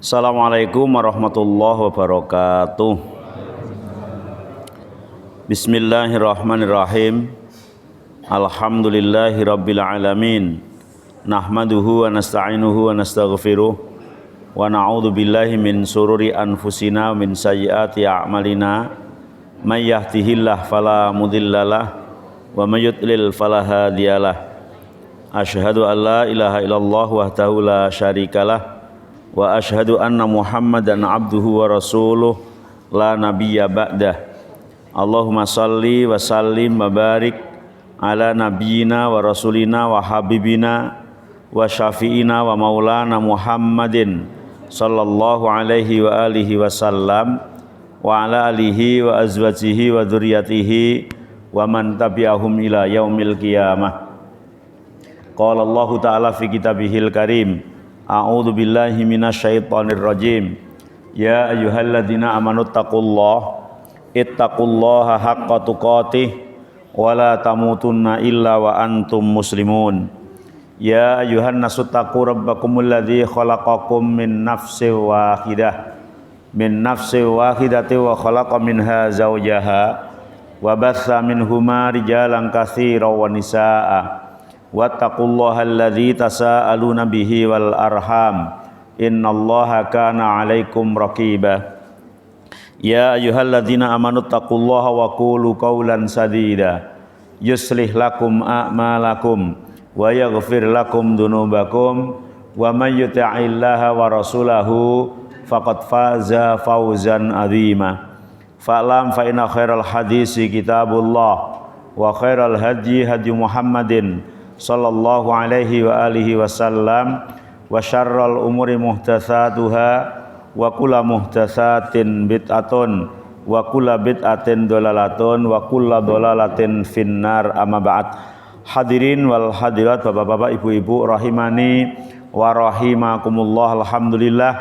Assalamualaikum warahmatullahi wabarakatuh. Bismillahirrahmanirrahim. Alhamdulillahi rabbil alamin. Nahmaduhu wa nasta'inuhu wa nastaghfiruh. Wa na'udzu billahi min sururi anfusina wa min sayyiati a'malina. May yahdihillahu fala mudhillalah wa may yudlil fala hadiyalah. Asyhadu an la ilaha illallah wahdahu la syarikalah wa asyhadu anna Muhammadan abduhu wa rasuluh la nabiyya ba'dah. Allahumma salli wa sallim wa barik ala nabiyyina wa rasulina wa habibina wa syafi'ina wa maulana Muhammadin sallallahu alaihi wa alihi wasallam wa ala alihi wa azwajihi wa dzurriyyatihi wa man tabi'ahum ila yaumil qiyamah. Qala Allah ta'ala fi kitabihil karim, a'udzu billahi minasyaitonir rajim. Ya ayyuhalladzina amanu ittaqullaha haqqa tuqatih wa la tamutunna illa wa antum muslimun. Ya ayyuhan nasu taqu rabbakumul ladzi khalaqakum min nafsin wahidatin wa khalaqa minha zawjaha wa batha minhuma rijalan katsiran wa nisaa'a. Wattaqullaha alladzi tasaaluna bihi wal arham innallaha kana 'alaikum raqiba. Ya ayyuhalladzina amanu taqullaha wa qulu qawlan sadida yuslih lakum a'malakum wa yaghfir lakum dzunubakum wa may yuti'illaha wa rasulahu faqad faza fawzan 'azima. Fa'lam fa inna khairal hadisi kitabullah wa khairal hadyi hadyu Muhammadin sallallahu alaihi wa alihi wasallam wa syarrul umuri muhdatsatuha wa kullu muhdatsatin bid'atun wa kullu bid'atin dhalalatun wa kullu dhalalatin finnar. Amma ba'd. Hadirin wal hadirat, bapak-bapak, ibu-ibu rahimani wa rahimakumullah. Alhamdulillah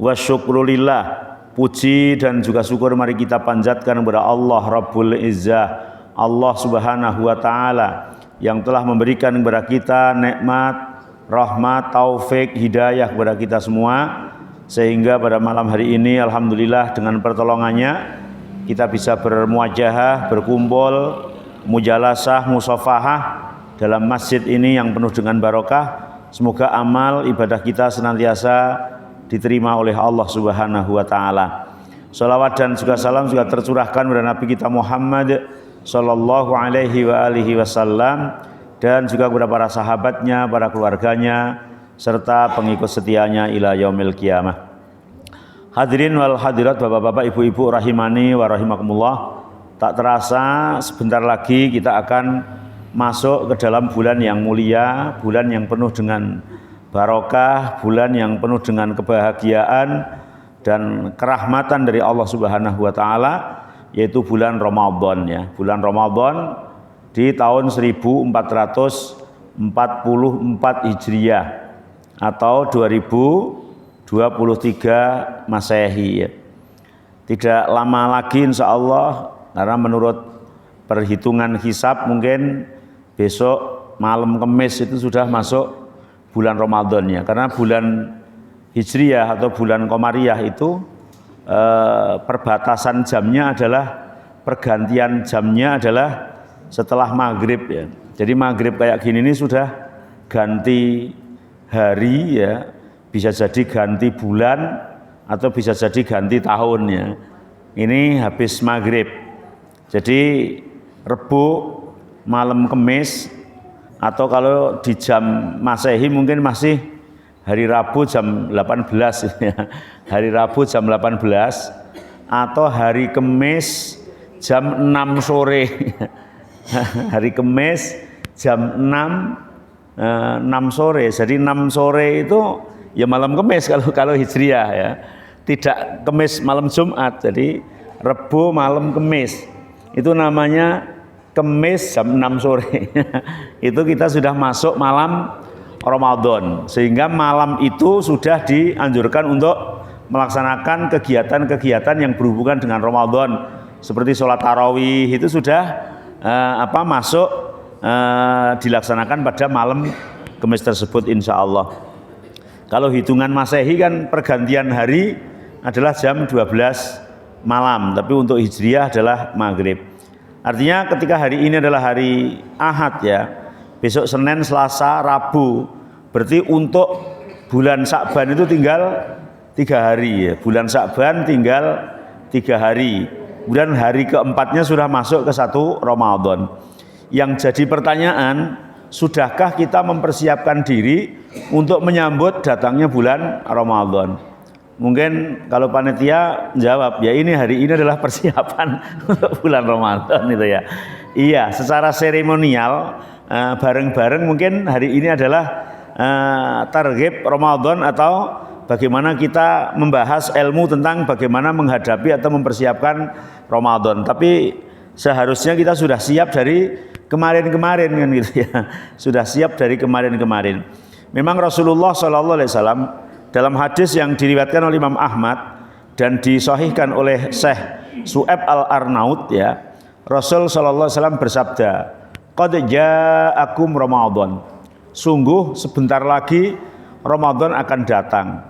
wa syukrulillah. Puji dan juga syukur mari kita panjatkan kepada Allah Rabbul Izzah, Allah Subhanahu wa taala yang telah memberikan kepada kita nikmat, rahmat, taufik, hidayah kepada kita semua, sehingga pada malam hari ini alhamdulillah dengan pertolongannya kita bisa bermuajahah, berkumpul, mujalasah, musafahah dalam masjid ini yang penuh dengan barokah. Semoga amal ibadah kita senantiasa diterima oleh Allah Subhanahu wa taala. Shalawat dan juga salam juga tercurahkan kepada Nabi kita Muhammad sallallahu alaihi wa alihi wasallam dan juga kepada para sahabatnya, para keluarganya serta pengikut setianya ila yaumil qiyamah. Hadirin wal hadirat, bapak-bapak, ibu-ibu rahimani wa rahimakumullah. Tak terasa sebentar lagi kita akan masuk ke dalam bulan yang mulia, bulan yang penuh dengan barokah, bulan yang penuh dengan kebahagiaan dan kerahmatan dari Allah Subhanahu wa taala, yaitu bulan Ramadan ya. Bulan Ramadan di tahun 1444 Hijriah atau 2023 Masehi ya. Tidak lama lagi insyaallah, karena menurut perhitungan hisab mungkin besok malam Kamis itu sudah masuk bulan Ramadan ya. Karena bulan Hijriah atau bulan Qamariyah itu perbatasan jamnya adalah, pergantian jamnya adalah setelah maghrib ya. Jadi maghrib kayak gini ini sudah ganti hari ya, bisa jadi ganti bulan atau bisa jadi ganti tahun ya. Ini habis maghrib. Jadi Rebo malam Kamis, atau kalau di jam Masehi mungkin masih hari Rabu jam 18 ya. Hari Rabu jam 18 atau hari Kamis jam 6 sore. Hari Kamis jam 6 sore. Jadi 6 sore itu ya malam Kamis kalau Hijriah ya. Tidak Kamis malam Jumat. Jadi Rebo malam Kamis. Itu namanya Kamis jam 6 sore. Itu kita sudah masuk malam Ramadan, sehingga malam itu sudah dianjurkan untuk melaksanakan kegiatan-kegiatan yang berhubungan dengan Ramadan, seperti sholat tarawih itu sudah masuk dilaksanakan pada malam Kamis tersebut insya Allah. Kalau hitungan Masehi kan pergantian hari adalah jam 12 malam, tapi untuk Hijriah adalah maghrib. Artinya ketika hari ini adalah hari Ahad ya, besok Senin, Selasa, Rabu, berarti untuk bulan Sya'ban itu tinggal 3 hari ya. Bulan Sya'ban tinggal 3 hari. Kemudian hari keempatnya sudah masuk ke 1 Ramadan. Yang jadi pertanyaan, sudahkah kita mempersiapkan diri untuk menyambut datangnya bulan Ramadan? Mungkin kalau panitia jawab, ya ini hari ini adalah persiapan untuk bulan Ramadan itu ya. Iya, secara seremonial bareng-bareng mungkin hari ini adalah targhib Ramadan atau bagaimana kita membahas ilmu tentang bagaimana menghadapi atau mempersiapkan Ramadan. Tapi seharusnya kita sudah siap dari kemarin-kemarin kan gitu ya. Sudah siap dari kemarin-kemarin. Memang Rasulullah SAW dalam hadis yang diriwayatkan oleh Imam Ahmad dan disahihkan oleh Syekh Su'aib Al-Arnaud ya, Rasul SAW bersabda, "Qad ja'akum Ramadan." Sungguh sebentar lagi Ramadan akan datang.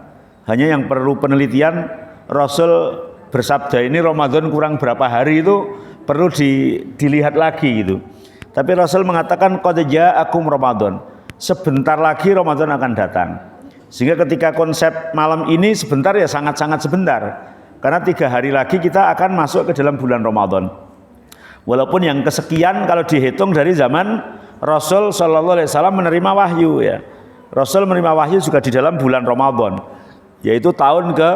Hanya yang perlu penelitian, Rasul bersabda ini Ramadan kurang berapa hari itu perlu dilihat lagi gitu. Tapi Rasul mengatakan qad ja'akum Ramadan. Sebentar lagi Ramadan akan datang. Sehingga ketika konsep malam ini sebentar ya sangat-sangat sebentar. Karena 3 hari lagi kita akan masuk ke dalam bulan Ramadan. Walaupun yang kesekian kalau dihitung dari zaman Rasul Shallallahu Alaihi Wasallam menerima wahyu ya. Rasul menerima wahyu juga di dalam bulan Ramadan, yaitu tahun ke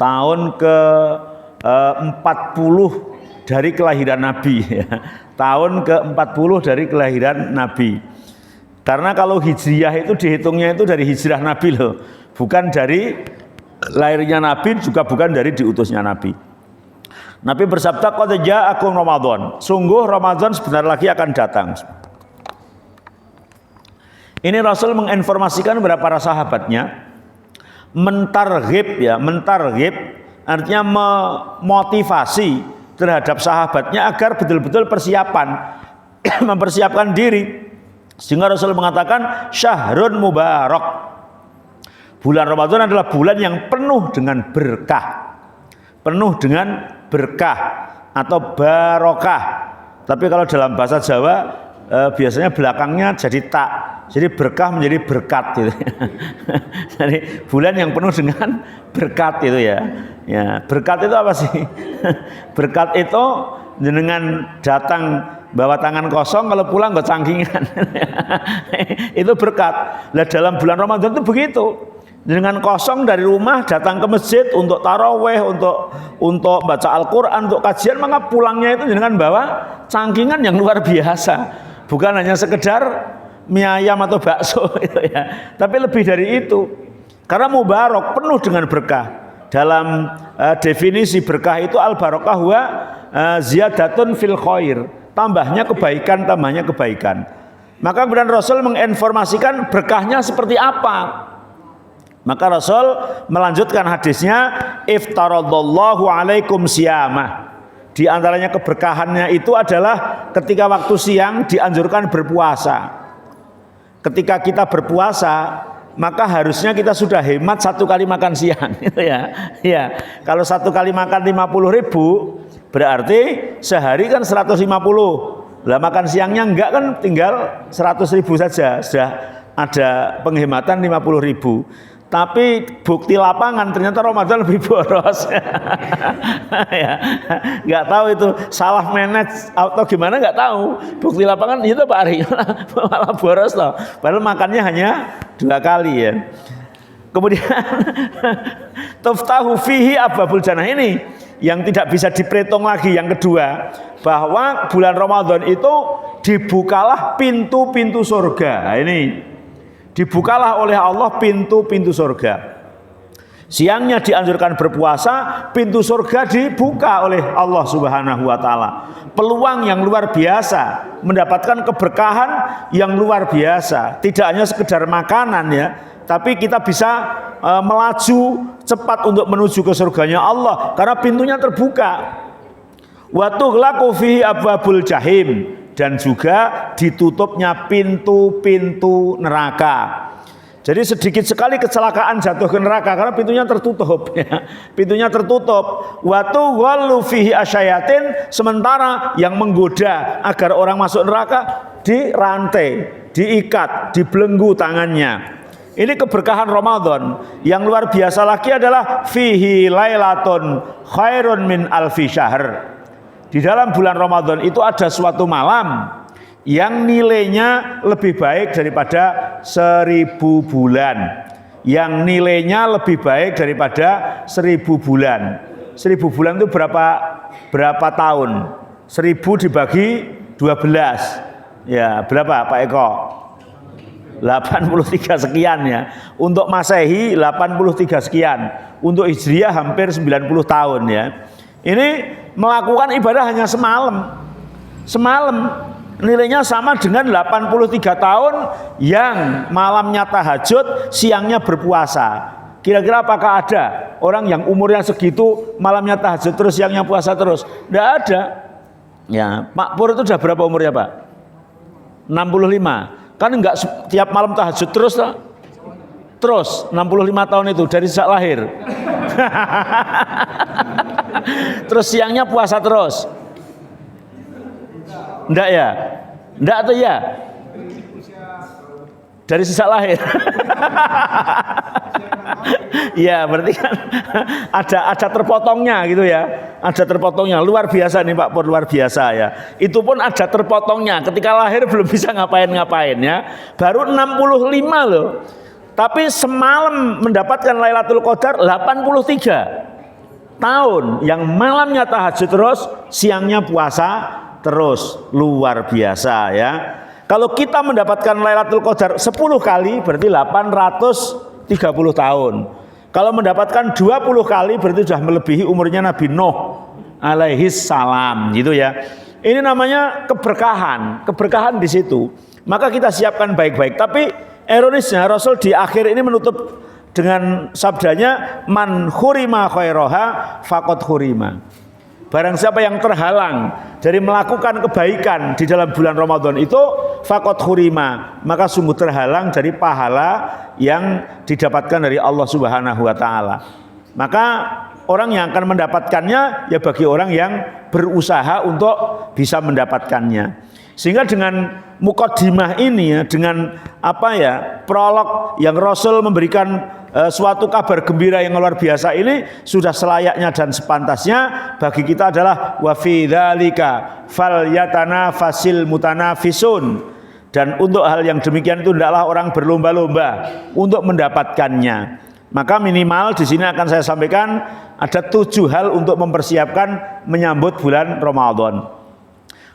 40 dari kelahiran Nabi ya. Tahun ke 40 dari kelahiran Nabi. Karena kalau Hijriyah itu dihitungnya itu dari hijrah Nabi loh, bukan dari lahirnya Nabi, juga bukan dari diutusnya Nabi. Nabi bersabda, qad ja'akum Ramadan. Sungguh Ramadan sebentar lagi akan datang. Ini Rasul menginformasikan kepada para sahabatnya, mentarghib ya, mentarghib artinya memotivasi terhadap sahabatnya agar betul-betul persiapan, mempersiapkan diri. Sehingga Rasul mengatakan syahrun mubarak. Bulan Ramadan adalah bulan yang penuh dengan berkah. Penuh dengan berkah atau barokah. Tapi kalau dalam bahasa Jawa biasanya belakangnya jadi tak. Jadi berkah menjadi berkat gitu. Jadi bulan yang penuh dengan berkat itu ya. Ya, berkat itu apa sih? Berkat itu jenengan datang bawa tangan kosong, kalau pulang nggak cangkingan. Itu berkat. Nah dalam bulan Ramadan itu begitu. Dengan kosong dari rumah datang ke masjid untuk taraweh, untuk baca Al-Quran, untuk kajian, maka pulangnya itu dengan bawa cangkingan yang luar biasa. Bukan hanya sekedar mie ayam atau bakso gitu ya. Tapi lebih dari itu. Karena mubarak, penuh dengan berkah. Dalam definisi berkah itu al-barakah wa ziyadatun fil khair. Tambahnya kebaikan, tambahnya kebaikan. Maka kemudian Rasul menginformasikan berkahnya seperti apa. Maka Rasul melanjutkan hadisnya, iftaradallahu alaikum siyamah. Di antaranya keberkahannya itu adalah ketika waktu siang dianjurkan berpuasa. Ketika kita berpuasa, maka harusnya kita sudah hemat 1 kali makan siang gitu ya. Ya, kalau 1 kali makan 50.000 berarti sehari kan 150. Lah makan siangnya enggak kan tinggal 100.000 saja, sudah ada penghematan 50.000. Tapi bukti lapangan ternyata Ramadan lebih boros. Ya, nggak tahu itu salah manage atau gimana, nggak tahu. Bukti lapangan itu Pak Ari malah boros loh. Padahal makannya hanya 2 kali ya. Kemudian tuftahu fihi abwabul jannah, ini yang tidak bisa diperhitung lagi. Yang kedua, bahwa bulan Ramadan itu dibukalah pintu-pintu surga. Nah, ini dibukalah oleh Allah pintu-pintu surga. Siangnya dianjurkan berpuasa, pintu surga dibuka oleh Allah Subhanahu wa taala. Peluang yang luar biasa, mendapatkan keberkahan yang luar biasa. Tidak hanya sekedar makanan ya, tapi kita bisa melaju cepat untuk menuju ke surganya Allah karena pintunya terbuka. Wa tughlaqu fihi abwabul jahim, dan juga ditutupnya pintu-pintu neraka. Jadi sedikit sekali kecelakaan jatuh ke neraka karena pintunya tertutup ya. Pintunya tertutup. Wa tughallu fihi asyayatin, sementara yang menggoda agar orang masuk neraka dirantai, diikat, dibelenggu tangannya. Ini keberkahan Ramadan. Yang luar biasa lagi adalah fihi lailatun khairun min alfi syahr. Di dalam bulan Ramadan itu ada suatu malam yang nilainya lebih baik daripada 1000 bulan. Yang nilainya lebih baik daripada 1000 bulan. 1000 bulan itu berapa tahun? 1000 dibagi 12. Ya, berapa Pak Eko? 83 sekian ya. Untuk Masehi 83 sekian. Untuk Hijriah hampir 90 tahun ya. Ini melakukan ibadah hanya semalam. Semalam nilainya sama dengan 83 tahun yang malamnya tahajud, siangnya berpuasa. Kira-kira apakah ada orang yang umurnya segitu malamnya tahajud terus, siangnya puasa terus? Tidak ada. Ya, Pak Pur itu sudah berapa umurnya Pak? 65. Kan enggak tiap malam tahajud terus lah. Terus 65 tahun itu dari sejak lahir. Terus siangnya puasa terus. Enggak ya? Enggak atau ya? Dari sejak lahir. Ya, berarti kan ada terpotongnya gitu ya. Ada terpotongnya. Luar biasa nih Pak Pur, luar biasa ya. Itu pun ada terpotongnya. Ketika lahir belum bisa ngapain-ngapain ya. Baru 65 loh. Tapi semalam mendapatkan Lailatul Qadar 83 tahun. Yang malamnya tahajud terus, siangnya puasa terus. Luar biasa ya. Kalau kita mendapatkan Lailatul Qadar 10 kali berarti 830 tahun. Kalau mendapatkan 20 kali berarti sudah melebihi umurnya Nabi Nuh alaihi salam gitu ya. Ini namanya keberkahan, keberkahan di situ. Maka kita siapkan baik-baik. Tapi ironisnya Rasul di akhir ini menutup dengan sabdanya man khurima khairaha faqad khurima. Barang siapa yang terhalang dari melakukan kebaikan di dalam bulan Ramadan itu faqad khurima, maka sungguh terhalang dari pahala yang didapatkan dari Allah Subhanahu wa taala. Maka orang yang akan mendapatkannya ya bagi orang yang berusaha untuk bisa mendapatkannya. Sehingga dengan mukaddimah ini ya, dengan prolog yang Rasul memberikan suatu kabar gembira yang luar biasa ini sudah selayaknya dan sepantasnya bagi kita adalah wa fi dzalika falyatanafasil mutanafisun, dan untuk hal yang demikian itu hendaklah orang berlomba-lomba untuk mendapatkannya. Maka minimal di sini akan saya sampaikan ada 7 hal untuk mempersiapkan menyambut bulan Ramadan.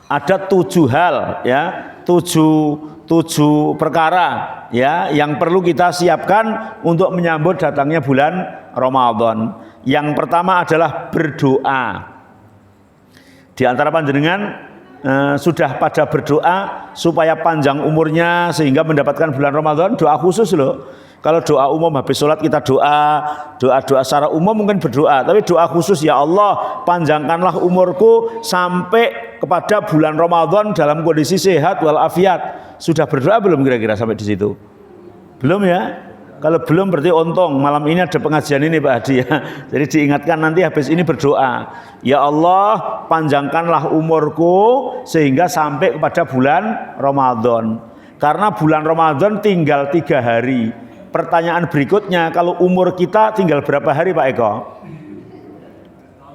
Ada 7 hal ya, 7 perkara ya yang perlu kita siapkan untuk menyambut datangnya bulan Ramadan. Yang pertama adalah berdoa. Di antara panjenengan sudah pada berdoa supaya panjang umurnya sehingga mendapatkan bulan Ramadan, doa khusus loh. Kalau doa umum habis sholat kita doa secara umum mungkin berdoa, tapi doa khusus, ya Allah panjangkanlah umurku sampai kepada bulan Ramadan dalam kondisi sehat walafiat. Sudah berdoa belum kira-kira sampai di situ? Belum ya? Kalau belum berarti untung malam ini ada pengajian ini Pak Hadi ya. Jadi diingatkan nanti habis ini berdoa, ya Allah panjangkanlah umurku sehingga sampai kepada bulan Ramadan. Karena bulan Ramadan tinggal 3 hari. Pertanyaan berikutnya, kalau umur kita tinggal berapa hari Pak Eko?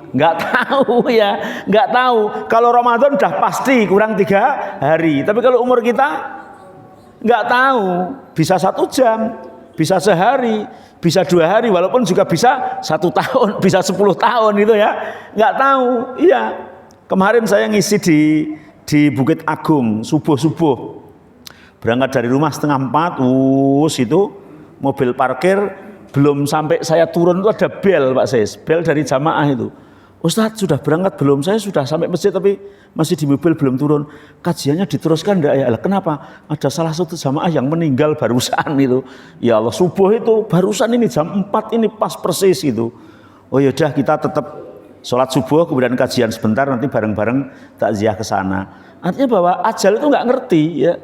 Nggak tahu ya, nggak tahu. Kalau Ramadan udah pasti kurang 3 hari. Tapi kalau umur kita nggak tahu. Bisa 1 jam, bisa sehari, bisa 2 hari. Walaupun juga bisa 1 tahun, bisa 10 tahun gitu ya. Nggak tahu. Iya. Kemarin saya ngisi di Bukit Agung subuh. Berangkat dari rumah 3:30, itu mobil parkir, belum sampai saya turun itu ada bel Pak Sis, bel dari jamaah itu. Ustadz sudah berangkat belum? Saya sudah sampai masjid tapi masih di mobil belum turun. Kajiannya diteruskan enggak ya? Kenapa? Ada salah satu jamaah yang meninggal barusan itu. Ya Allah, subuh itu barusan ini jam 4 ini pas persis itu. Oh yaudah kita tetap sholat subuh kemudian kajian sebentar, nanti bareng-bareng takziah ke sana. Artinya bahwa ajal itu enggak ngerti ya.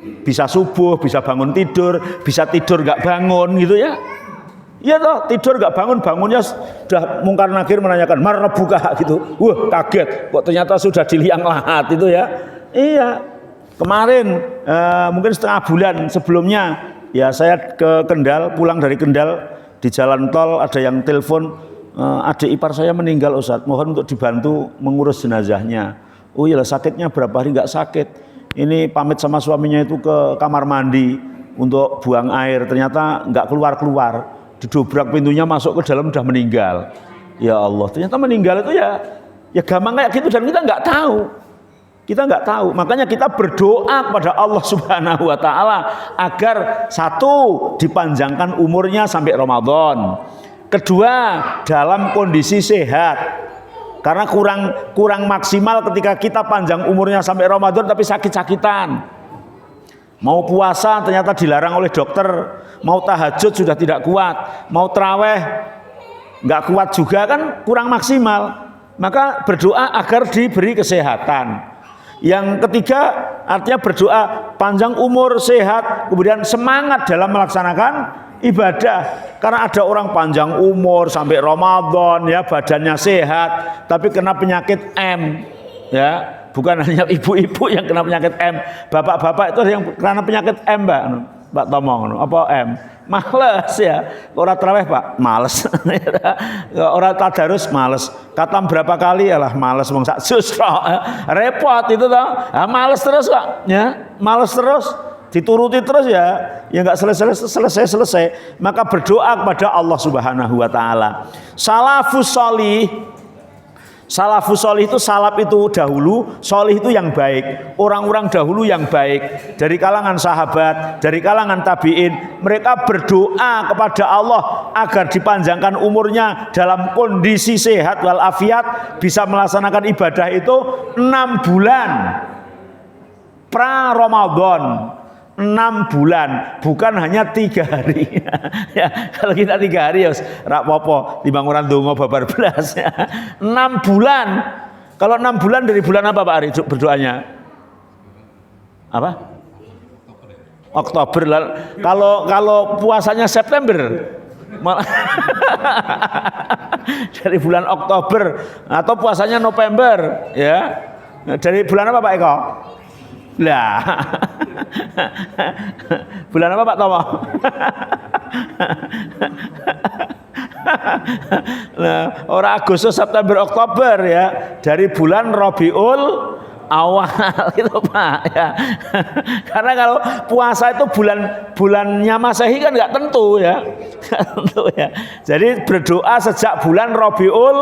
Bisa subuh, bisa bangun tidur, bisa tidur nggak bangun gitu ya. Iya toh, tidur nggak bangun, bangunnya sudah mungkar nakir menanyakan marrabuka gitu. Wah, kaget kok ternyata sudah di liang lahat itu ya. Iya. Kemarin mungkin setengah bulan sebelumnya ya saya ke Kendal, pulang dari Kendal di jalan tol ada yang telepon, adik ipar saya meninggal Ustaz, mohon untuk dibantu mengurus jenazahnya. Oh iya, sakitnya berapa hari? Nggak sakit. Ini pamit sama suaminya itu ke kamar mandi untuk buang air, ternyata nggak keluar-keluar. Didobrak pintunya, masuk ke dalam, udah meninggal. Ya Allah, ternyata meninggal itu ya gampang kayak gitu, dan kita nggak tahu. Kita nggak tahu. Makanya kita berdoa kepada Allah Subhanahu wa taala agar satu, dipanjangkan umurnya sampai Ramadan. Kedua, dalam kondisi sehat. Karena kurang maksimal ketika kita panjang umurnya sampai Ramadan tapi sakit-sakitan. Mau puasa ternyata dilarang oleh dokter, mau tahajud sudah tidak kuat, mau traweh nggak kuat juga, kan kurang maksimal. Maka berdoa agar diberi kesehatan. Yang ketiga, artinya berdoa panjang umur, sehat, kemudian semangat dalam melaksanakan ibadah. Karena ada orang panjang umur sampai Ramadan ya, badannya sehat, tapi kena penyakit M ya. Bukan hanya ibu-ibu yang kena penyakit M, bapak-bapak itu yang kena penyakit M, Mbak Tomong. Apa M? Males ya. Orang tarawih Pak, males. Orang tadarus males. Katam berapa kali yalah males, wong sak juz repot itu toh. Males terus Pak, ya. Males terus. Dituruti terus ya nggak selesai. Maka berdoa kepada Allah Subhanahu wa taala. Salafus solih itu, salaf itu dahulu, solih itu yang baik. Orang-orang dahulu yang baik dari kalangan sahabat, dari kalangan tabi'in, mereka berdoa kepada Allah agar dipanjangkan umurnya dalam kondisi sehat walafiat, bisa melaksanakan ibadah itu 6 bulan pra Ramadan. 6 bulan, bukan hanya 3 hari. Ya, kalau kita 3 hari ya rak popo timbang orang dongo babar belas ya. 6 bulan. Kalau 6 bulan dari bulan apa Pak Ari berdoanya? Apa? Oktober. Kalau puasanya September. Dari bulan Oktober atau puasanya November ya. Dari bulan apa Pak Eko? Lah. Bulan apa Pak Tomo? Nah, orang Agustus, September, Oktober ya. Dari bulan Rabiul Awal itu Pak ya. Karena kalau puasa itu bulannya Masehi kan nggak tentu ya. Nggak tentu ya. Jadi berdoa sejak bulan Rabiul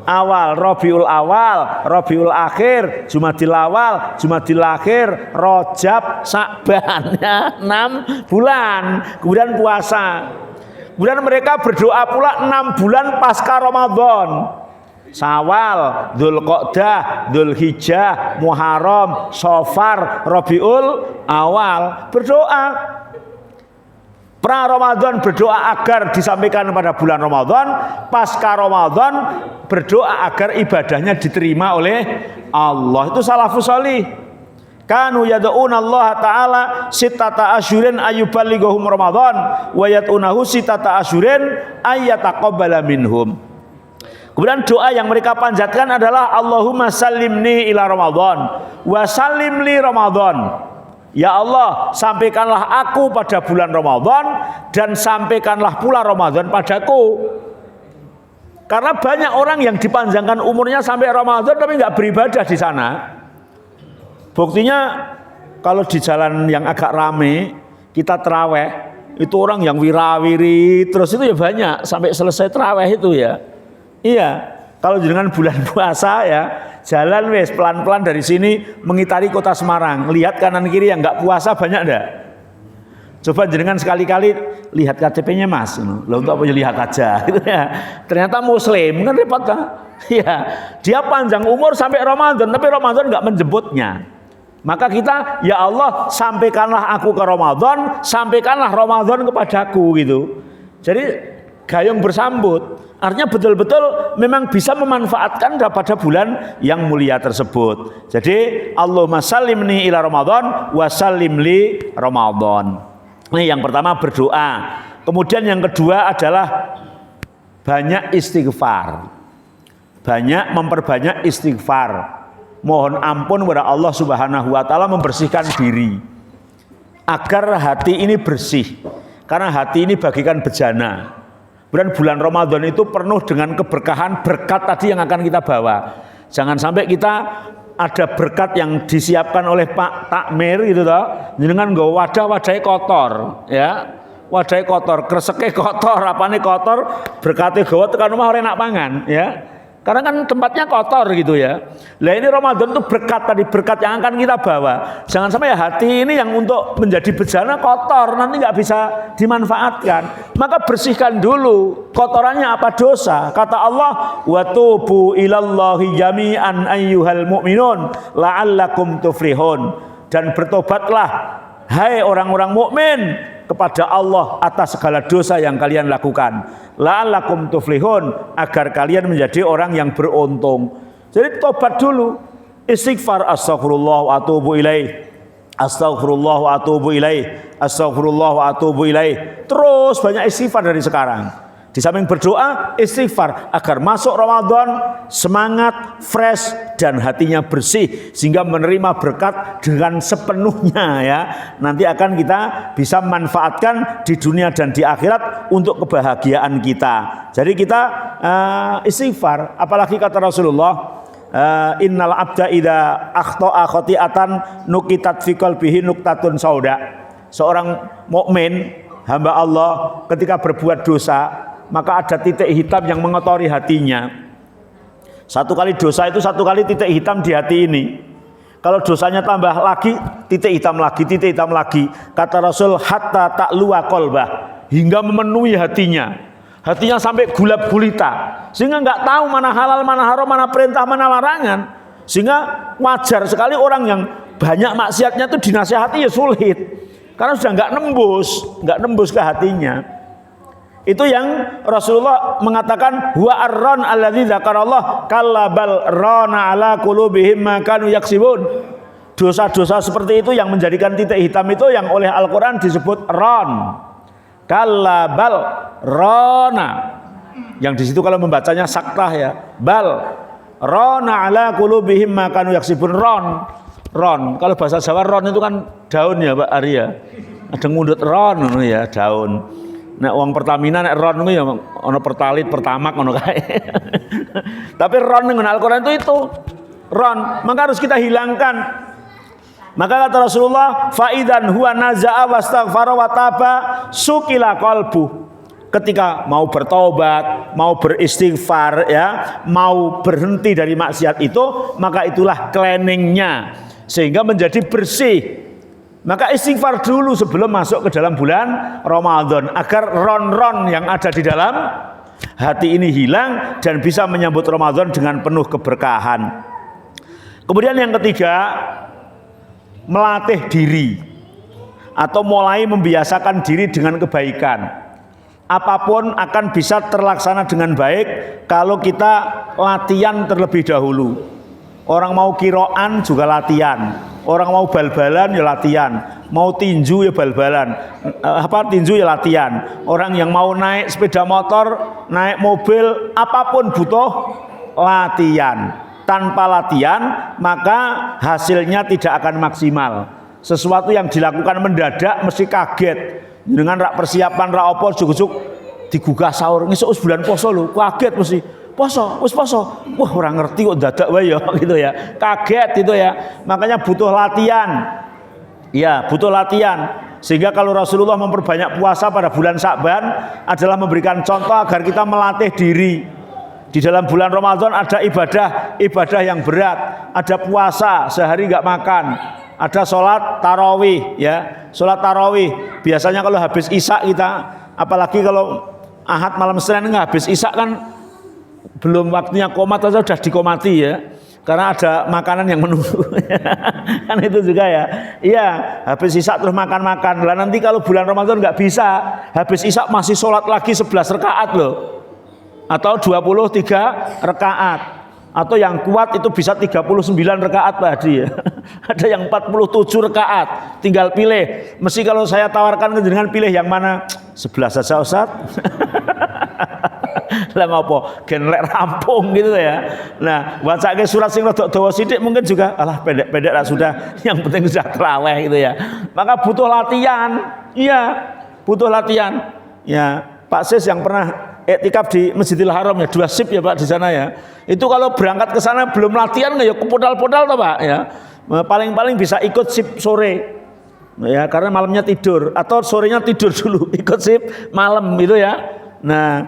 Awal, Rabiul Awal, Rabiul Akhir, Jumadil Awal, Jumadil Akhir, Rajab, Sa'ban ya, 6 bulan. Kemudian puasa. Kemudian mereka berdoa pula 6 bulan pasca Ramadan. Syawal, Dzulqa'dah, Dzulhijjah, Muharram, Safar, Rabiul Awal. Berdoa pra Ramadan, berdoa agar disampaikan pada bulan Ramadan. Pasca Ramadan berdoa agar ibadahnya diterima oleh Allah. Itu salafus shalih. Kanu yad'una Allah taala sittata asyurin ayyuballighum Ramadan wa yad'unahu sittata asyurin ayyataqabbala minhum. Kemudian doa yang mereka panjatkan adalah Allahumma sallimni ila Ramadan wa sallim li Ramadan. Ya Allah, sampaikanlah aku pada bulan Ramadan dan sampaikanlah pula Ramadan padaku. Karena banyak orang yang dipanjangkan umurnya sampai Ramadan tapi nggak beribadah di sana. Buktinya kalau di jalan yang agak rame kita terawih, itu orang yang wirawiri terus itu ya banyak sampai selesai terawih itu ya. Iya, kalau dengan bulan puasa ya jalan wes pelan-pelan dari sini mengitari kota Semarang, lihat kanan kiri yang nggak puasa banyak enggak? Coba jenengan sekali-kali lihat KTP-nya Mas, lo untuk apa lihat aja, gitu ya. Ternyata Muslim kan repot kan? Iya, dia panjang umur sampai Ramadan, tapi Ramadan nggak menjemputnya. Maka kita, ya Allah, sampaikanlah aku ke Ramadan, sampaikanlah Ramadan kepadaku gitu. Jadi gayung bersambut. Artinya betul-betul memang bisa memanfaatkan pada bulan yang mulia tersebut. Jadi Allahumma sallimni ila Ramadan wa sallim li Ramadan. Ini yang pertama berdoa. Kemudian yang kedua adalah banyak istighfar. Banyak memperbanyak istighfar. Mohon ampun kepada Allah Subhanahu wa taala, membersihkan diri agar hati ini bersih. Karena hati ini bagikan bejana. Bulan Ramadan itu penuh dengan keberkahan, berkat tadi yang akan kita bawa. Jangan sampai kita ada berkat yang disiapkan oleh Pak Takmir gitu toh, jenengan nggo wadah-wadahnya kotor, ya. Wadahnya kotor, kreseke kotor, apane kotor, berkatnya gawa tekan rumah ora enak pangan, ya. Karena kan tempatnya kotor gitu ya. Lah ini Ramadan itu berkat tadi, berkat yang akan kita bawa. Jangan sampai ya hati ini yang untuk menjadi bejana kotor, nanti nggak bisa dimanfaatkan. Maka bersihkan dulu kotorannya apa, dosa. Kata Allah, wa tubu ilallahi jami'an ayyuhal mu'minun la'allakum tuflihun. Dan bertobatlah hai orang-orang mukmin kepada Allah atas segala dosa yang kalian lakukan, la'allakum tuflihun, agar kalian menjadi orang yang beruntung. Jadi tobat dulu, istighfar, astaghfirullah wa atubu ilaih, astaghfirullah wa atubu ilaih, astaghfirullah wa atubu ilaih. Terus banyak istighfar dari sekarang. Di samping berdoa, istighfar agar masuk Ramadan semangat, fresh dan hatinya bersih sehingga menerima berkat dengan sepenuhnya ya. Nanti akan kita bisa manfaatkan di dunia dan di akhirat untuk kebahagiaan kita. Jadi kita istighfar, apalagi kata Rasulullah, innal abda idza akhta'a khati'atan nukitat fi qalbihi nuktatun sauda. Seorang mukmin, hamba Allah, ketika berbuat dosa, maka ada titik hitam yang mengotori hatinya. Satu kali dosa itu satu kali titik hitam di hati ini. Kalau dosanya tambah lagi, titik hitam lagi, titik hitam lagi. Kata Rasul, hatta ta'luwa qalbah, hingga memenuhi hatinya. Hatinya sampai gulab gulita, sehingga nggak tahu mana halal, mana haram, mana perintah, mana larangan. Sehingga wajar sekali orang yang banyak maksiatnya itu dinasihati ya sulit, karena sudah nggak nembus ke hatinya. Itu yang Rasulullah mengatakan, huwa ar-ran alladzi dzakarallah kallabal rana ala qulubihim ma kanu yaksibun. Dosa-dosa seperti itu yang menjadikan titik hitam itu yang oleh Al-Qur'an disebut ran. Kallabal rana. Yang di situ kalau membacanya saktah ya, bal rana ala qulubihim ma kanu yaksibun. Ron. Kalau bahasa Jawa ron itu kan daun ya Pak Arya. Ada ngundut ron ya, daun. Nek uang Pertamina nek ron itu ya ono Pertalit, Pertamak ono kae. Tapi ron dengan Al-Qur'an itu ron, maka harus kita hilangkan. Maka kata Rasulullah, faidan huwa naza'a wastaghfara wa taba sukila qalbu. Ketika mau bertobat, mau beristighfar ya, mau berhenti dari maksiat itu, maka itulah cleansingnya sehingga menjadi bersih. Maka istighfar dulu sebelum masuk ke dalam bulan Ramadan agar ron-ron yang ada di dalam hati ini hilang dan bisa menyambut Ramadan dengan penuh keberkahan. Kemudian yang ketiga, melatih diri atau mulai membiasakan diri dengan kebaikan. Apapun akan bisa terlaksana dengan baik kalau kita latihan terlebih dahulu. Orang mau kiroan juga latihan. Orang mau bal-balan ya latihan, mau tinju ya bal-balan, tinju ya latihan. Orang yang mau naik sepeda motor, naik mobil, apapun butuh latihan. Tanpa latihan maka hasilnya tidak akan maksimal. Sesuatu yang dilakukan mendadak mesti kaget. Dengan rak persiapan rak opo juk-juk digugah sahur ngesuk bulan poso lho, kaget mesti. Poso, wis poso. Wah, orang ngerti kok dadak wae ya gitu ya. Kaget gitu ya. Makanya butuh latihan. Ya, butuh latihan. Sehingga kalau Rasulullah memperbanyak puasa pada bulan Sya'ban adalah memberikan contoh agar kita melatih diri. Di dalam bulan Ramadan ada ibadah yang berat, ada puasa sehari enggak makan, ada sholat tarawih ya. Sholat tarawih biasanya kalau habis Isya kita, apalagi kalau Ahad malam Senin enggak habis Isya kan belum waktunya qomat atau sudah dikomati ya. karena ada makanan yang menunggu. Kan itu juga ya. Iya, habis isak terus makan-makan. Lah nanti kalau bulan Ramadan nggak bisa, habis isak masih sholat lagi 11 rakaat loh. Atau 23 rakaat. Atau yang kuat itu bisa 39 rakaat Pak Hadi ya. Ada yang 47 rakaat. Tinggal pilih. Mesti kalau saya tawarkan ke jenengan pilih yang mana? 11 saja Ustaz. Lah ngopo? Genlek rampung gitu ya. Nah, bacake surat sing rada dawa sithik mungkin juga alah pendek-pendek lah sudah. Yang penting sudah tarawih gitu ya. Maka butuh latihan. Iya, butuh latihan. Ya, Pak Sis yang pernah iktikaf di Masjidil Haram ya 2 sip ya Pak di sana ya. Itu kalau berangkat ke sana belum latihan ya kepodal-podal toh Pak ya. Paling-paling bisa ikut sip sore. Ya, karena malamnya tidur atau sorenya tidur dulu ikut sip malam gitu ya. Nah,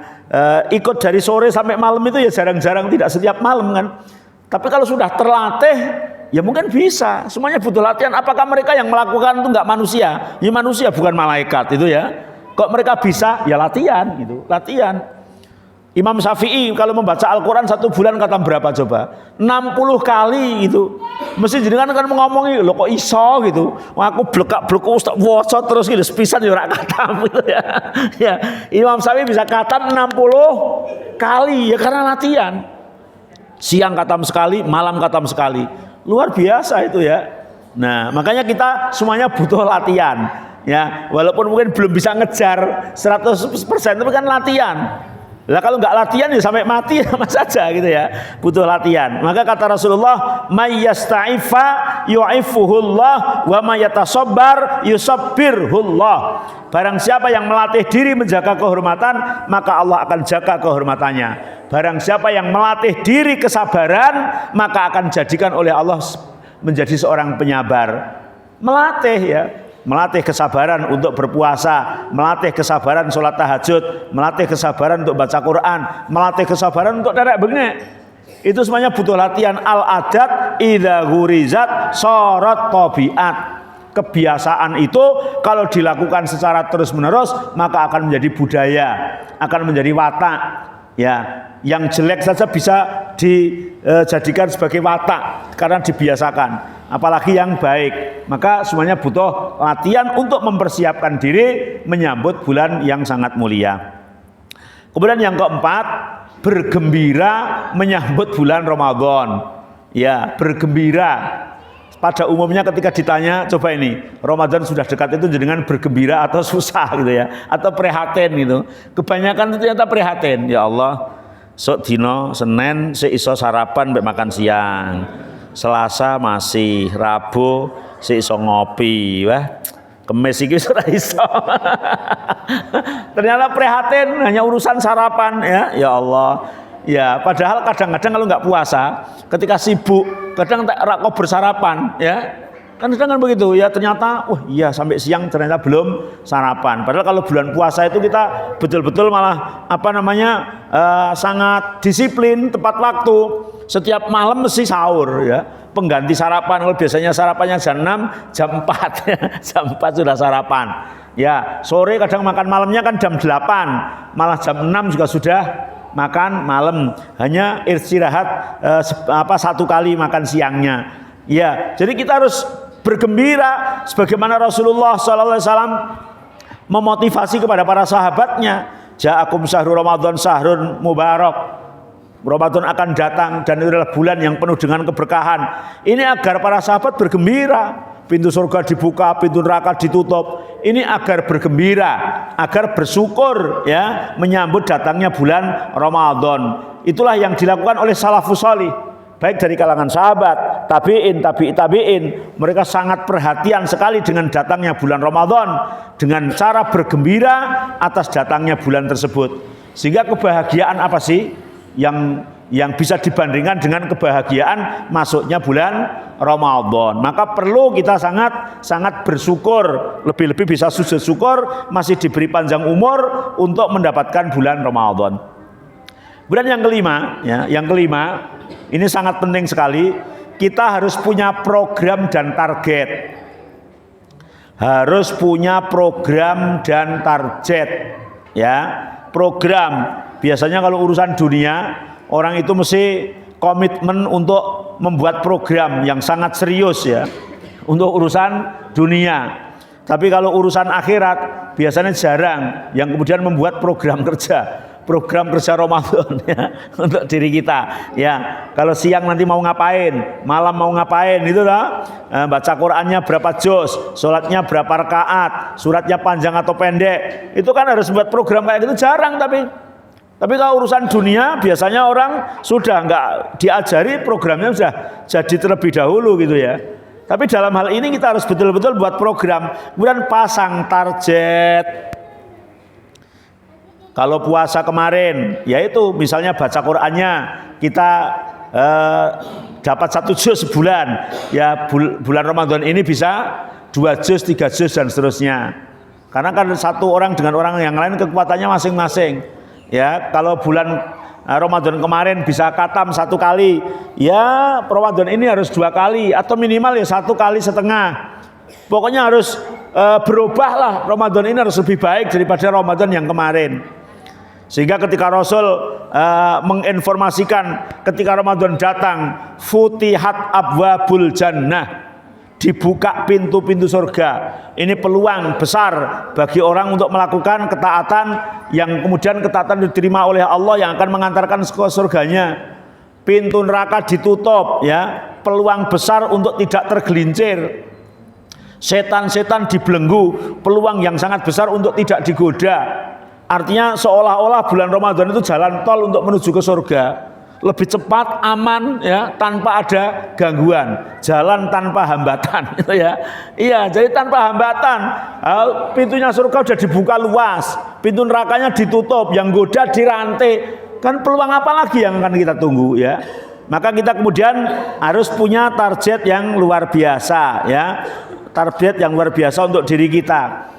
ikut dari sore sampai malam itu ya jarang-jarang, tidak setiap malam kan. Tapi kalau sudah terlatih ya mungkin bisa. Semuanya butuh latihan. Apakah mereka yang melakukan itu enggak manusia? Ya manusia bukan malaikat itu ya. Kok mereka bisa? Ya latihan gitu, latihan. Imam Syafi'i kalau membaca Al-Quran 1 bulan khatam berapa coba? 60 kali gitu. Mesti jenengan kan ngomongi, lo kok iso gitu. Wah, aku blekak-blekuk ustaz waca terus gitu, sepisan ya ora khatam gitu ya. Ya, Imam Syafi'i bisa khatam 60 kali ya karena latihan. Siang khatam sekali, malam khatam sekali. Luar biasa itu ya. Nah, makanya kita semuanya butuh latihan. Ya, walaupun mungkin belum bisa ngejar 100% tapi kan latihan. Lah kalau nggak latihan ya sampai mati sama saja gitu ya. Butuh latihan. Maka kata Rasulullah, "May yasta'ifa yu'ifuhullah wa may yatasabbar yusabbirhullah." Barang siapa yang melatih diri menjaga kehormatan, maka Allah akan jaga kehormatannya. Barang siapa yang melatih diri kesabaran, maka akan jadikan oleh Allah menjadi seorang penyabar. Melatih ya. Melatih kesabaran untuk berpuasa, melatih kesabaran sholat tahajud, melatih kesabaran untuk baca Quran, melatih kesabaran untuk derek bengek. Itu semuanya butuh latihan. Al-adat idza ghurizat sharat tabiat. Kebiasaan itu kalau dilakukan secara terus-menerus maka akan menjadi budaya, akan menjadi watak. Ya, yang jelek saja bisa dijadikan sebagai watak karena dibiasakan. Apalagi yang baik. Maka semuanya butuh latihan untuk mempersiapkan diri menyambut bulan yang sangat mulia. Kemudian yang keempat, bergembira menyambut bulan Ramadan. Ya, bergembira. Pada umumnya ketika ditanya, coba ini, Ramadan sudah dekat itu jenengan bergembira atau susah gitu ya, atau prihatin gitu. Kebanyakan itu ternyata prihatin. Ya Allah, sok dino Senin seiso sarapan mbek makan siang. Selasa masih, Rabu seiso ngopi, wah. Kemis iki ora iso. Ternyata prihatin hanya urusan sarapan ya. Ya Allah. Ya, padahal kadang-kadang kalau nggak puasa, ketika sibuk, kadang tak kok bersarapan ya. Kan kadang begitu ya, ternyata wah iya sampai siang ternyata belum sarapan. Padahal kalau bulan puasa itu kita betul-betul malah sangat disiplin, tepat waktu. Setiap malam mesti sahur ya. Pengganti sarapan, kalau biasanya sarapannya jam 6, jam 4 ya. Jam 4 sudah sarapan. Ya, sore kadang makan malamnya kan jam 8, malah jam 6 juga sudah makan malam. Hanya istirahat satu kali makan siangnya. Ya, jadi kita harus bergembira sebagaimana Rasulullah SAW memotivasi kepada para sahabatnya. Ja'akum syahrul Ramadan syahrun mubarak. Ramadan akan datang dan itu adalah bulan yang penuh dengan keberkahan. Ini agar para sahabat bergembira. Pintu surga dibuka, pintu neraka ditutup. Ini agar bergembira, agar bersyukur ya menyambut datangnya bulan Ramadan. Itulah yang dilakukan oleh salafus salih. Baik dari kalangan sahabat, tabi'in, tabi'in. Mereka sangat perhatian sekali dengan datangnya bulan Ramadan. Dengan cara bergembira atas datangnya bulan tersebut. Sehingga kebahagiaan apa sih yang bisa dibandingkan dengan kebahagiaan masuknya bulan Ramadan. Maka perlu kita sangat bersyukur, lebih-lebih bisa sujud syukur masih diberi panjang umur untuk mendapatkan bulan Ramadan. Kemudian yang kelima, ini sangat penting sekali, kita harus punya program dan target. Harus punya program dan target. Ya, program. Biasanya kalau urusan dunia, orang itu mesti komitmen untuk membuat program yang sangat serius ya untuk urusan dunia. Tapi kalau urusan akhirat biasanya jarang yang kemudian membuat program kerja Ramadan ya untuk diri kita ya. Kalau siang nanti mau ngapain, malam mau ngapain itu lah, baca Qurannya berapa juz, sholatnya berapa rakaat, suratnya panjang atau pendek, itu kan harus buat program kayak gitu. Jarang. Tapi kalau urusan dunia biasanya orang sudah nggak diajari, programnya sudah jadi terlebih dahulu gitu ya. Tapi dalam hal ini kita harus betul-betul buat program, kemudian pasang target. Kalau puasa kemarin, yaitu misalnya baca Qur'annya kita dapat 1 juz sebulan, ya bulan Ramadan ini bisa 2 juz, 3 juz dan seterusnya. Karena kan satu orang dengan orang yang lain kekuatannya masing-masing. Ya, kalau bulan Ramadan kemarin bisa khatam 1 kali, ya Ramadan ini harus 2 kali atau minimal ya 1 kali setengah. Pokoknya harus berubah lah, Ramadan ini harus lebih baik daripada Ramadan yang kemarin. Sehingga ketika Rasul menginformasikan ketika Ramadan datang, futihat abwabul jannah, dibuka pintu-pintu surga. Ini peluang besar bagi orang untuk melakukan ketaatan yang kemudian ketaatan diterima oleh Allah yang akan mengantarkan ke surganya. Pintu neraka ditutup ya, peluang besar untuk tidak tergelincir. Setan-setan dibelenggu, peluang yang sangat besar untuk tidak digoda. Artinya seolah-olah bulan Ramadan itu jalan tol untuk menuju ke surga. Lebih cepat, aman ya, tanpa ada gangguan, jalan tanpa hambatan gitu ya. Iya, jadi tanpa hambatan. Pintunya surga sudah dibuka luas, pintu nerakanya ditutup, yang goda dirantai. Kan peluang apa lagi yang akan kita tunggu ya? Maka kita kemudian harus punya target yang luar biasa ya. Target yang luar biasa untuk diri kita.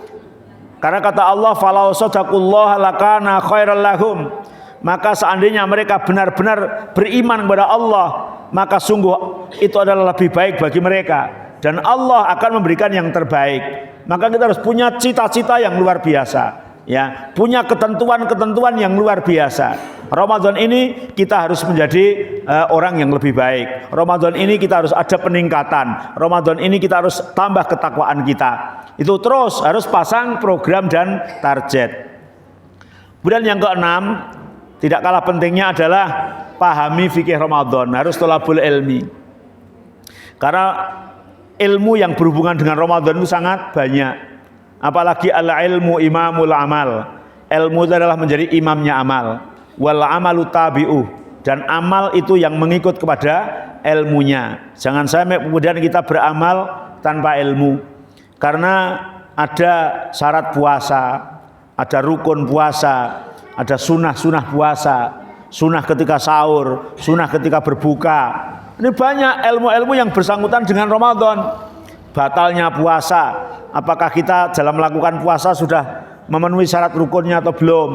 Karena kata Allah, falau sadaqullah lakana khairal lahum. Maka seandainya mereka benar-benar beriman kepada Allah, maka sungguh itu adalah lebih baik bagi mereka, dan Allah akan memberikan yang terbaik. Maka kita harus punya cita-cita yang luar biasa ya, punya ketentuan-ketentuan yang luar biasa. Ramadan ini kita harus menjadi orang yang lebih baik. Ramadan ini kita harus ada peningkatan. Ramadan ini kita harus tambah ketakwaan kita. Itu terus harus pasang program dan target. Kemudian yang keenam, tidak kalah pentingnya adalah pahami fikih Ramadan. Harus thalabul ilmi. Karena ilmu yang berhubungan dengan Ramadan itu sangat banyak. Apalagi al-ilmu imamul amal. Ilmu itu adalah menjadi imamnya amal. Wal amalu tabi'uh. Dan amal itu yang mengikut kepada ilmunya. Jangan sampai kemudian kita beramal tanpa ilmu. Karena ada syarat puasa, ada rukun puasa, ada sunnah-sunnah puasa, sunnah ketika sahur, sunnah ketika berbuka. Ini banyak ilmu-ilmu yang bersangkutan dengan Ramadan. Batalnya puasa, apakah kita dalam melakukan puasa sudah memenuhi syarat rukunnya atau belum?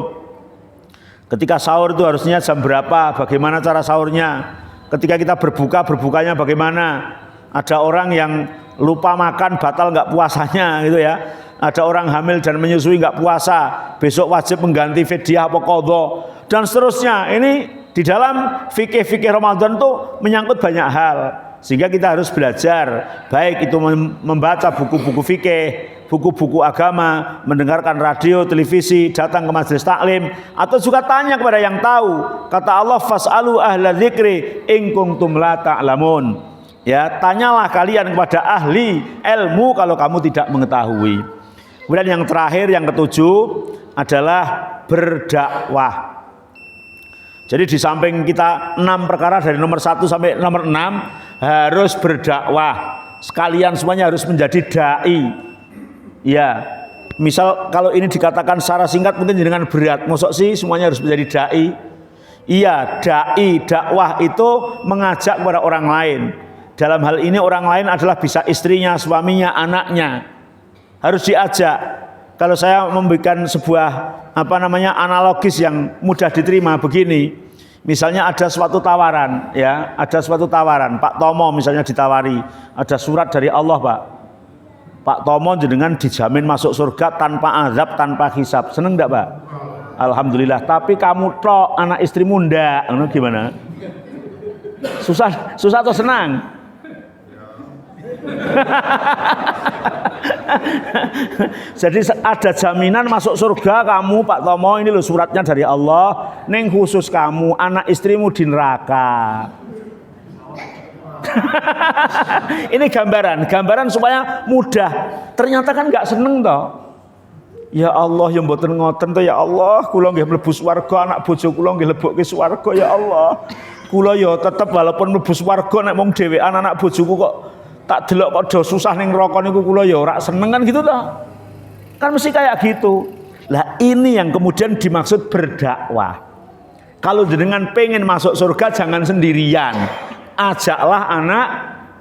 Ketika sahur itu harusnya jam berapa? Bagaimana cara sahurnya? Ketika kita berbuka, berbukanya bagaimana? Ada orang yang lupa makan, batal nggak puasanya gitu ya. Ada orang hamil dan menyusui nggak puasa, besok wajib mengganti fidyah apa qadha dan seterusnya. Ini di dalam fikih-fikih Ramadan tuh menyangkut banyak hal, sehingga kita harus belajar, baik itu membaca buku-buku fikih, buku-buku agama, mendengarkan radio, televisi, datang ke majelis taklim, atau juga tanya kepada yang tahu. Kata Allah, fas'alu ahla dzikri in kuntum la ta'lamun. Ya, tanyalah kalian kepada ahli ilmu kalau kamu tidak mengetahui. Kemudian yang terakhir, yang ketujuh adalah berdakwah. Jadi di samping kita 6 perkara dari nomor 1 sampai nomor 6 harus berdakwah. Sekalian semuanya harus menjadi dai. Ya, misal kalau ini dikatakan secara singkat mungkin dengan berat. Mosok sih semuanya harus menjadi dai? Iya, dai, dakwah itu mengajak kepada orang lain. Dalam hal ini orang lain adalah bisa istrinya, suaminya, anaknya. Harus diajak. Kalau saya memberikan sebuah analogis yang mudah diterima begini. Misalnya ada suatu tawaran, ya, ada suatu tawaran. Pak Tomo misalnya ditawari, ada surat dari Allah, Pak. Pak Tomo jenengan dijamin masuk surga tanpa azab, tanpa hisab. Seneng enggak, Pak? Alhamdulillah. Tapi kamu tok, anak istrimu ndak. Gimana? Susah atau senang? Jadi ada jaminan masuk surga kamu Pak Tomo, ini loh suratnya dari Allah, neng khusus kamu, anak istrimu di neraka. Ini gambaran supaya mudah. Ternyata kan nggak seneng toh. Ya Allah yang mboten ngoten toh, ya Allah kula nggih mlebu swarga, anak bojo kula nggih lebokke swarga, ya Allah. Kula ya tetep walaupun mlebu swarga nek mung dhewean anak bojoku kok tak delok kok do susah ning neraka niku kula ya ora seneng kan gitu toh. Kan mesti kayak gitu. Lah ini yang kemudian dimaksud berdakwah. Kalau jenengan pengen masuk surga jangan sendirian. Ajaklah anak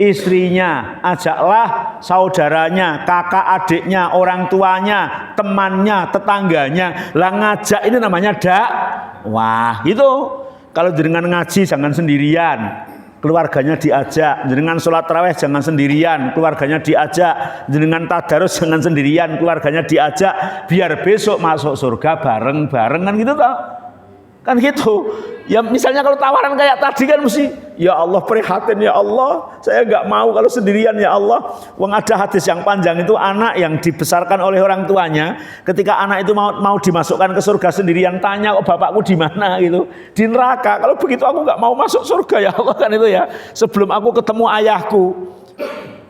istrinya, ajaklah saudaranya, kakak adiknya, orang tuanya, temannya, tetangganya. Lah ngajak ini namanya dakwah. Itu kalau jenengan ngaji jangan sendirian, keluarganya diajak. Jenengan sholat tarawih jangan sendirian, keluarganya diajak. Jenengan tadarus jangan sendirian, keluarganya diajak. Biar besok masuk surga bareng-bareng kan gitu toh. Kan gitu. Ya misalnya kalau tawaran kayak tadi kan mesti, ya Allah prihatin ya Allah, saya nggak mau kalau sendirian ya Allah. Wong ada hadis yang panjang itu anak yang dibesarkan oleh orang tuanya, ketika anak itu mau dimasukkan ke surga sendirian, tanya kok bapakku di mana gitu, di neraka. Kalau begitu aku nggak mau masuk surga ya Allah kan itu ya. Sebelum aku ketemu ayahku.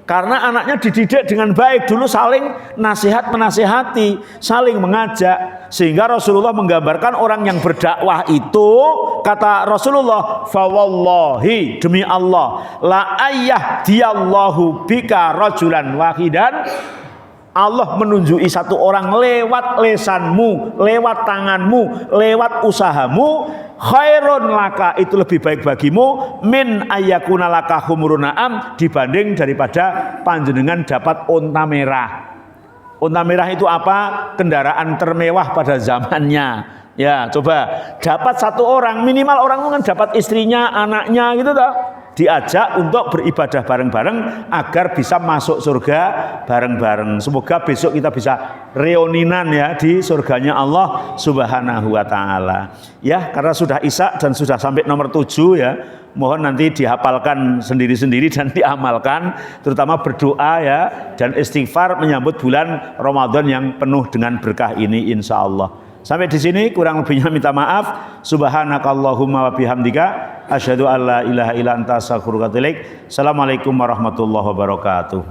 Karena anaknya dididik dengan baik, dulu saling nasihat menasihati, saling mengajak, sehingga Rasulullah menggambarkan orang yang berdakwah itu, kata Rasulullah, fawallahi demi Allah, la ayyahdiyallahu bika rajulan wahidan, Allah menunjuki satu orang lewat lesanmu, lewat tanganmu, lewat usahamu, khairun laka, itu lebih baik bagimu, min ayyakuna laka humurun na'am, dibanding daripada panjenengan dapat unta merah. Unta merah itu apa? Kendaraan termewah pada zamannya. Ya, coba dapat satu orang, minimal orang itu kan dapat istrinya, anaknya gitu toh. Diajak untuk beribadah bareng-bareng agar bisa masuk surga bareng-bareng. Semoga besok kita bisa reuninan ya di surganya Allah Subhanahu wa taala. Ya, karena sudah Isya dan sudah sampai nomor 7 ya. Mohon nanti dihafalkan sendiri-sendiri dan diamalkan, terutama berdoa ya dan istighfar menyambut bulan Ramadan yang penuh dengan berkah ini insyaallah. Sampai di sini kurang lebihnya minta maaf. Subhanakallahumma wa bihamdika asyhadu an la ilaha illa anta astaghfiruka wa atubu ilaik. Assalamualaikum warahmatullahi wabarakatuh.